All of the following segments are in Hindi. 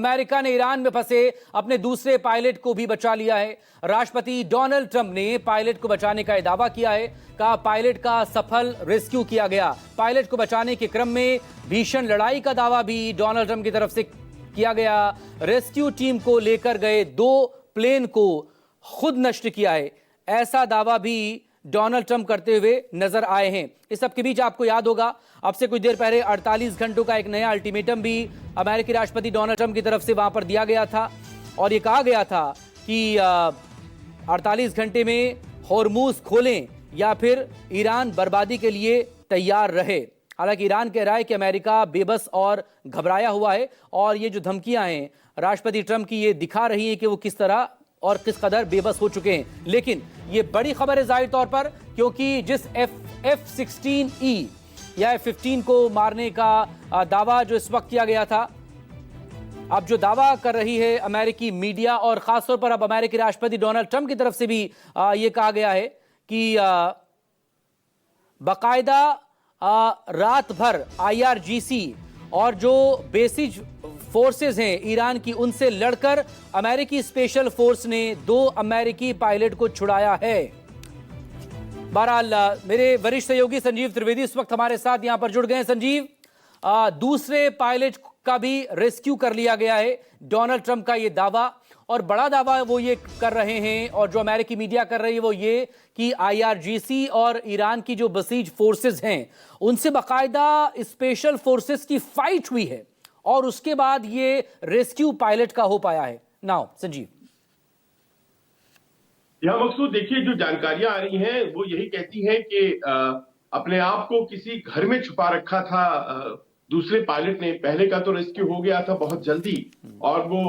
अमेरिका ने ईरान में फंसे अपने दूसरे पायलट को भी बचा लिया है। राष्ट्रपति डोनाल्ड ट्रंप ने पायलट को बचाने का दावा किया है। कहा पायलट का सफल रेस्क्यू किया गया। पायलट को बचाने के क्रम में भीषण लड़ाई का दावा भी डोनाल्ड ट्रंप की तरफ से किया गया। रेस्क्यू टीम को लेकर गए 2 प्लेन को खुद नष्ट किया है, ऐसा दावा भी डोनाल्ड ट्रंप करते हुए नजर आए हैं। इस सब के बीच आपको याद होगा, अब से कुछ देर पहले 48 घंटों का एक नया अल्टीमेटम भी अमेरिकी राष्ट्रपति डोनाल्ड ट्रंप की तरफ से वहां पर दिया गया था और ये कहा गया था कि 48 घंटे में होर्मुज खोलें या फिर ईरान बर्बादी के लिए तैयार रहे। हालांकि ईरान कह रहा है कि अमेरिका बेबस और घबराया हुआ है और ये जो धमकियां हैं राष्ट्रपति ट्रंप की, ये दिखा रही है कि वो किस तरह और किस कदर बेबस हो चुके हैं। लेकिन ये बड़ी खबर है जाहिर तौर पर, क्योंकि जिस F-16E या F-15 को मारने का दावा जो इस वक्त किया गया था, अब जो दावा कर रही है अमेरिकी मीडिया और खासतौर पर अब अमेरिकी राष्ट्रपति डोनाल्ड ट्रंप की तरफ से भी ये कहा गया है कि बाकायदा रात भर IRGC और जो बेसिक फोर्सेस हैं ईरान की, उनसे लड़कर अमेरिकी स्पेशल फोर्स ने 2 अमेरिकी पायलट को छुड़ाया है। बहरहाल मेरे वरिष्ठ सहयोगी संजीव त्रिवेदी इस वक्त हमारे साथ यहां पर जुड़ गए हैं। संजीव, दूसरे पायलट का भी रेस्क्यू कर लिया गया है, डोनाल्ड ट्रंप का ये दावा, और बड़ा दावा वो ये कर रहे हैं और जो अमेरिकी मीडिया कर रही है वो ये कि IRGC और ईरान की जो बसीज फोर्सेस हैं उनसे बाकायदा स्पेशल फोर्सेस की फाइट हुई है और उसके बाद ये रेस्क्यू पायलट का हो पाया है। नाउ संजीव। यह मकसूद देखिए, जो जानकारियां आ रही हैं वो यही कहती हैं कि अपने आप को किसी घर में छुपा रखा था दूसरे पायलट ने। पहले का तो रेस्क्यू हो गया था बहुत जल्दी और वो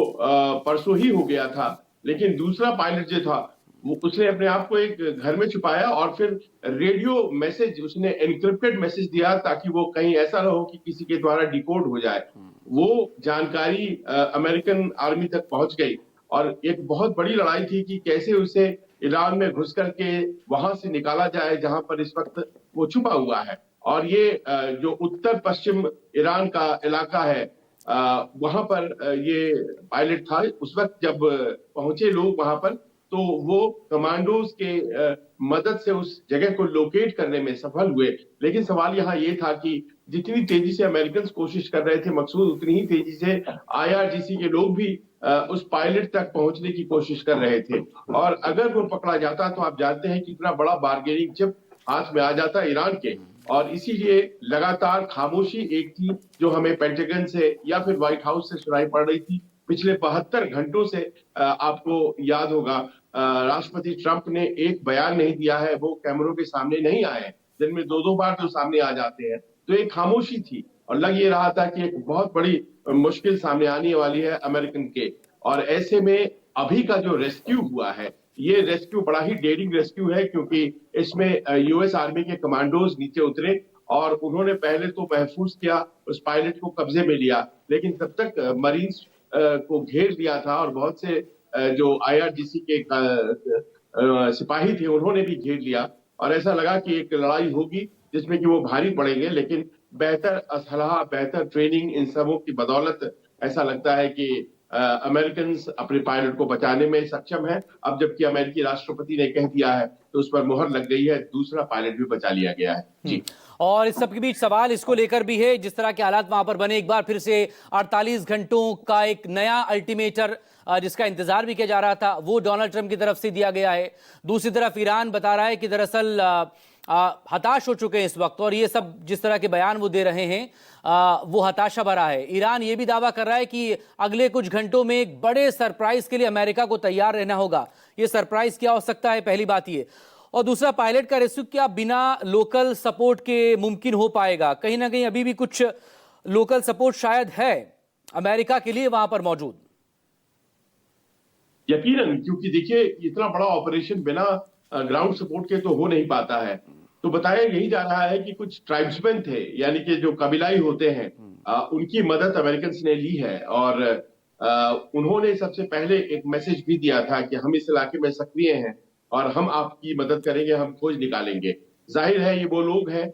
परसों ही हो गया था, लेकिन दूसरा पायलट जो था उसने अपने आप को एक घर में छुपाया और फिर रेडियो मैसेज, उसने एनक्रिप्टेड मैसेज दिया ताकि वो कहीं ऐसा ना हो कि किसी के द्वारा डिकोड हो जाए। वो जानकारी अमेरिकन आर्मी तक पहुंच गई और एक बहुत बड़ी लड़ाई थी कि कैसे उसे ईरान में घुस करके वहां से निकाला जाए जहां पर इस वक्त वो छुपा हुआ है। और ये जो उत्तर पश्चिम ईरान का इलाका है, वहां पर ये पायलट था। उस वक्त जब पहुंचे लोग वहां पर तो वो कमांडोज के मदद से उस जगह को लोकेट करने में सफल हुए। लेकिन सवाल यहाँ ये था कि जितनी तेजी से अमेरिकन कोशिश कर रहे थे मकसूद, उतनी ही तेजी से IRGC के लोग भी उस पायलट तक पहुंचने की कोशिश कर रहे थे। और अगर वो पकड़ा जाता तो आप जानते हैं कितना बड़ा बार्गेनिंग चिप हाथ में आ जाता ईरान के। और इसीलिए लगातार खामोशी एक थी जो हमें पेंटागन से या फिर व्हाइट हाउस से सुनाई पड़ रही थी पिछले 72 घंटों से। आपको याद होगा राष्ट्रपति ट्रंप ने एक बयान नहीं दिया है, वो कैमरों के सामने नहीं आए हैं, दिन में 2-2 बार जो सामने आ जाते हैं। तो एक खामोशी थी और लग ये रहा था कि एक बहुत बड़ी मुश्किल सामने आने वाली है अमेरिकन के। और ऐसे में अभी का जो रेस्क्यू हुआ है, ये रेस्क्यू बड़ा ही डेयरिंग रेस्क्यू है, क्योंकि इसमें US आर्मी के कमांडोज नीचे उतरे और उन्होंने पहले तो महफूज किया, उस पायलट को कब्जे में लिया, लेकिन तब तक मरीन्स को घेर लिया था और बहुत से जो IRGC के सिपाही थे उन्होंने भी घेर लिया। और ऐसा लगा कि एक लड़ाई होगी जिसमें कि वो भारी पड़ेंगे, लेकिन बेहतर असलहा, बेहतर ट्रेनिंग, इन सबों की बदौलत ऐसा लगता है कि अमेरिकन अपने पायलट को बचाने में सक्षम है। अब जबकि अमेरिकी राष्ट्रपति ने कह दिया है तो उस पर मोहर लग गई है, दूसरा पायलट भी बचा लिया गया है। जी। और इस सब के बीच सवाल इसको लेकर भी है, जिस तरह के हालात वहां पर बने, एक बार फिर से 48 घंटों का एक नया अल्टीमेटर जिसका इंतजार भी किया जा रहा था वो डोनाल्ड ट्रंप की तरफ से दिया गया है। दूसरी तरफ ईरान बता रहा है कि दरअसल हताश हो चुके हैं इस वक्त, और ये सब जिस तरह के बयान वो दे रहे हैं वो हताशा भरा है। ईरान ये भी दावा कर रहा है कि अगले कुछ घंटों में एक बड़े सरप्राइज के लिए अमेरिका को तैयार रहना होगा। ये सरप्राइज क्या हो सकता है, पहली बात ये। और दूसरा, पायलट का रेस्क्यू क्या बिना लोकल सपोर्ट के मुमकिन हो पाएगा? कहीं ना कहीं अभी भी कुछ लोकल सपोर्ट शायद है अमेरिका के लिए वहां पर मौजूद। यकीनन, क्योंकि देखिए इतना बड़ा ऑपरेशन बिना ग्राउंड सपोर्ट के तो हो नहीं पाता है। तो बताया यही जा रहा है कि कुछ ट्राइब्समैन थे, यानी कि जो कबीलाई होते हैं, उनकी मदद अमेरिकन ने ली है और उन्होंने सबसे पहले एक मैसेज भी दिया था कि हम इस इलाके में सक्रिय हैं और हम आपकी मदद करेंगे, हम खोज निकालेंगे। जाहिर है ये वो लोग हैं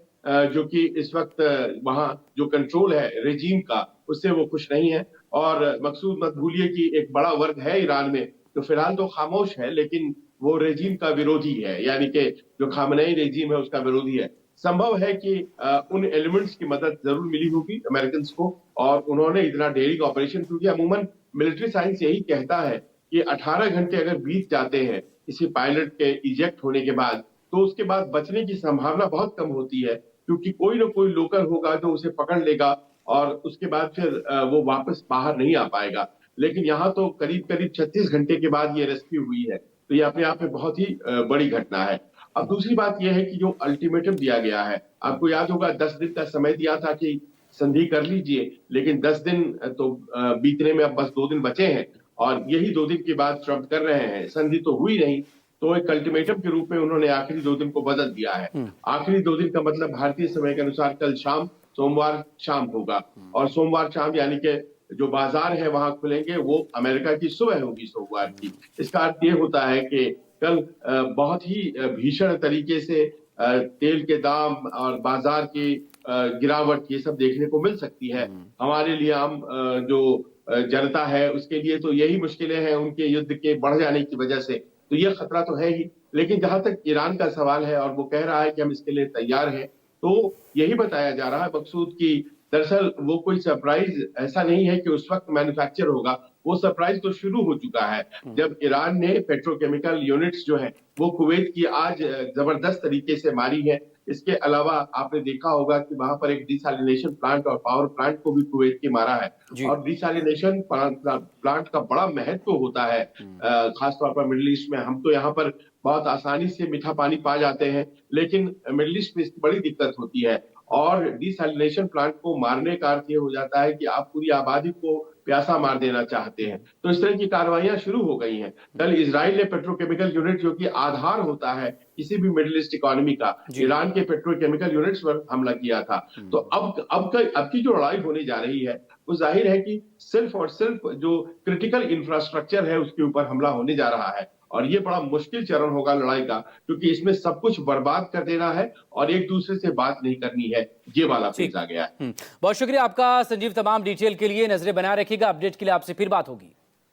जो कि इस वक्त वहां जो कंट्रोल है रेजीम का, उससे वो खुश नहीं है। और मकसूद मत भूलिए कि एक बड़ा वर्ग है ईरान में जो फिलहाल तो खामोश है, लेकिन वो रेजीम का विरोधी है, यानी कि जो खामनेई रेजीम है उसका विरोधी है। संभव है कि उन एलिमेंट्स की मदद जरूर मिली होगी अमेरिकन को, और उन्होंने इतना डेयरिंग ऑपरेशन, क्योंकि अमूमन मिलिट्री साइंस यही कहता है कि 18 घंटे अगर बीत जाते हैं किसी पायलट के इजेक्ट होने के बाद, तो उसके बाद बचने की संभावना बहुत कम होती है, क्योंकि कोई ना कोई लोकल होगा जो उसे पकड़ लेगा और उसके बाद फिर वो वापस बाहर नहीं आ पाएगा। लेकिन यहाँ तो करीब करीब 36 घंटे के बाद ये रेस्क्यू हुई है, तो ये अपने आप में बहुत ही बड़ी घटना है। अब दूसरी बात यह है कि जो अल्टीमेटम दिया गया है, आपको याद होगा 10 दिन का समय दिया था कि संधि कर लीजिए, लेकिन 10 दिन तो बीतने में अब बस 2 दिन बचे हैं, और यही 2 दिन के बाद ट्रंप कर रहे हैं। संधि तो हुई नहीं, तो एक अल्टीमेटम के रूप में उन्होंने आखिरी 2 दिन को बदल दिया है। आखिरी 2 दिन का मतलब भारतीय समय के अनुसार कल शाम, सोमवार शाम होगा, और सोमवार शाम यानी कि जो बाजार है वहां खुलेंगे वो अमेरिका की सुबह होगी सोमवार की। इसका अर्थ ये होता है कि कल बहुत ही भीषण तरीके से तेल के दाम और बाजार की गिरावट ये सब देखने को मिल सकती है। हमारे लिए आम जो जनता है उसके लिए तो यही मुश्किलें हैं उनके युद्ध के बढ़ जाने की वजह से, तो ये खतरा तो है ही। लेकिन जहां तक ईरान का सवाल है और वो कह रहा है कि हम इसके लिए तैयार हैं, तो यही बताया जा रहा है मकसूद की दरअसल वो कोई सरप्राइज ऐसा नहीं है कि उस वक्त मैन्युफैक्चर होगा, वो सरप्राइज तो शुरू हो चुका है जब ईरान ने पेट्रोकेमिकल यूनिट्स जो है वो कुवैत की आज जबरदस्त तरीके से मारी है। इसके अलावा आपने देखा होगा कि वहां पर एक डिसैलिनेशन प्लांट और पावर प्लांट को भी कुवैत की मारा है, और डिसैलिनेशन प्लांट का बड़ा महत्व होता है खासतौर पर मिडिल ईस्ट में। हम तो यहाँ पर बहुत आसानी से मीठा पानी पा जाते हैं, लेकिन मिडिल ईस्ट में इसकी बड़ी दिक्कत होती है, और डिसैलिनेशन प्लांट को मारने का अर्थ ये हो जाता है कि आप पूरी आबादी को प्यासा मार देना चाहते हैं। तो इस तरह की कार्रवाइयां शुरू हो गई हैं। कल इजराइल ने पेट्रोकेमिकल यूनिट, जो कि आधार होता है किसी भी मिडिल ईस्ट इकोनॉमी का, ईरान के पेट्रोकेमिकल यूनिट्स पर हमला किया था। तो अब की जो लड़ाई होने जा रही है वो जाहिर है कि सिर्फ और सिर्फ जो क्रिटिकल इंफ्रास्ट्रक्चर है उसके ऊपर हमला होने जा रहा है, और ये बड़ा मुश्किल चरण होगा लड़ाई का, क्योंकि इसमें सब कुछ बर्बाद कर देना है और एक दूसरे से बात नहीं करनी है, ये वाला फेज आ गया है। बहुत शुक्रिया आपका संजीव, तमाम डिटेल के लिए। नजरें बनाए रखिएगा, अपडेट के लिए आपसे फिर बात होगी।